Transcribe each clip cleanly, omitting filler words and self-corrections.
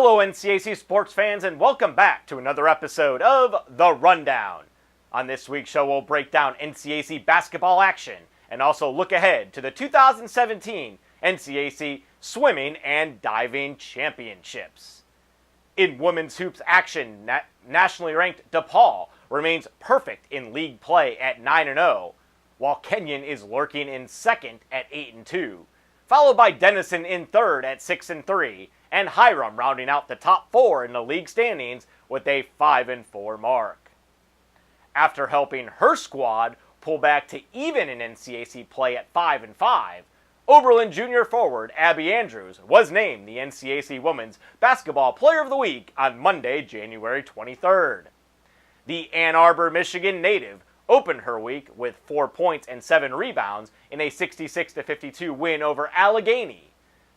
Hello NCAC sports fans, and welcome back to another episode of The Rundown. On this week's show, we'll break down NCAC basketball action and also look ahead to the 2017 NCAC Swimming and Diving Championships. In women's hoops action, nationally ranked DePaul remains perfect in league play at 9-0, while Kenyon is lurking in second at 8-2, followed by Denison in third at 6-3, and Hiram rounding out the top four in the league standings with a 5-4 mark. After helping her squad pull back to even in NCAC play at 5-5, Oberlin Junior forward Abby Andrews was named the NCAC Women's Basketball Player of the Week on Monday, January 23rd. The Ann Arbor, Michigan native opened her week with 4 points and 7 rebounds in a 66-52 win over Allegheny.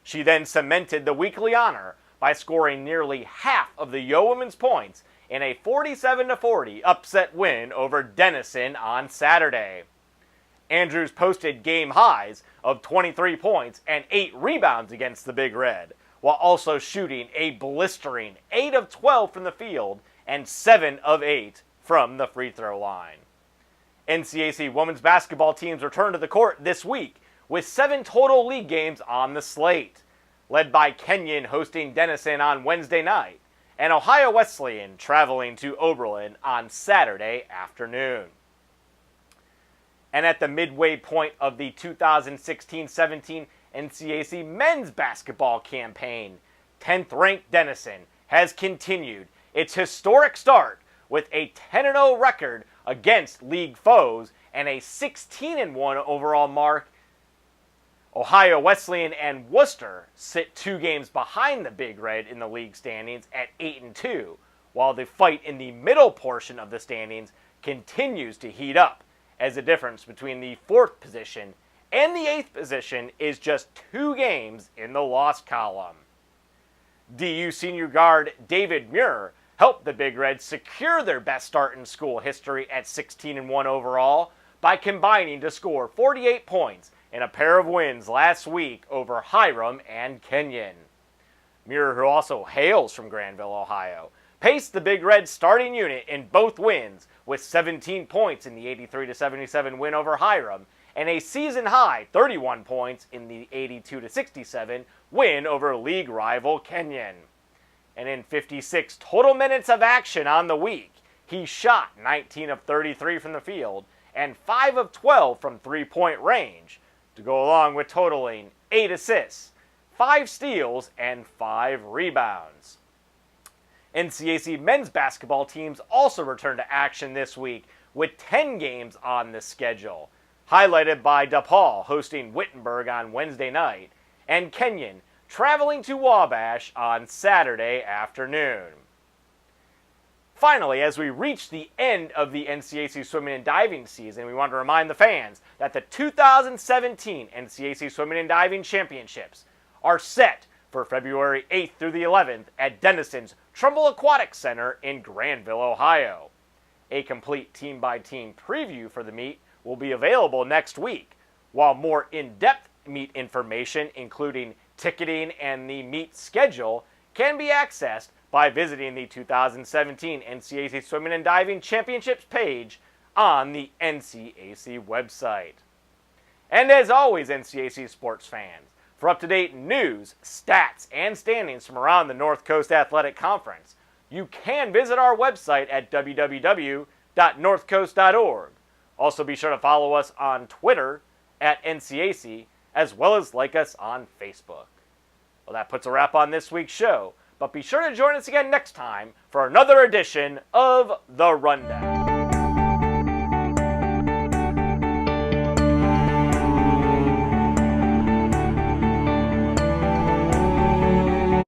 She then cemented the weekly honor by scoring nearly half of the Yo Women's points in a 47-40 upset win over Denison on Saturday. Andrews posted game highs of 23 points and 8 rebounds against the Big Red, while also shooting a blistering 8 of 12 from the field and 7 of 8 from the free throw line. NCAC women's basketball teams return to the court this week with 7 total league games on the slate, led by Kenyon hosting Denison on Wednesday night and Ohio Wesleyan traveling to Oberlin on Saturday afternoon. And at the midway point of the 2016-17 NCAC men's basketball campaign, 10th-ranked Denison has continued its historic start with a 10-0 record against league foes and a 16-1 overall mark. Ohio Wesleyan and Worcester sit 2 games behind the Big Red in the league standings at 8-2, while the fight in the middle portion of the standings continues to heat up, as the difference between the 4th position and the 8th position is just 2 games in the loss column. DU senior guard David Muir helped the Big Reds secure their best start in school history at 16-1 overall by combining to score 48 points in a pair of wins last week over Hiram and Kenyon. Muir, who also hails from Granville, Ohio, paced the Big Red starting unit in both wins with 17 points in the 83-77 win over Hiram and a season-high 31 points in the 82-67 win over league rival Kenyon. And in 56 total minutes of action on the week, he shot 19 of 33 from the field and 5 of 12 from three-point range, to go along with totaling 8 assists, 5 steals, and 5 rebounds. NCAC men's basketball teams also return to action this week with 10 games on the schedule, highlighted by DePaul hosting Wittenberg on Wednesday night and Kenyon traveling to Wabash on Saturday afternoon. Finally, as we reach the end of the NCAC swimming and diving season, we want to remind the fans that the 2017 NCAC Swimming and Diving Championships are set for February 8th through the 11th at Denison's Trumbull Aquatic Center in Granville, Ohio. A complete team-by-team preview for the meet will be available next week, while more in-depth meet information, including ticketing and the meet schedule, can be accessed by visiting the 2017 NCAC Swimming and Diving Championships page on the NCAC website. And as always, NCAC sports fans, for up-to-date news, stats, and standings from around the North Coast Athletic Conference, you can visit our website at www.northcoast.org. Also be sure to follow us on Twitter at NCAC, as well as like us on Facebook. Well, that puts a wrap on this week's show, but be sure to join us again next time for another edition of The Rundown.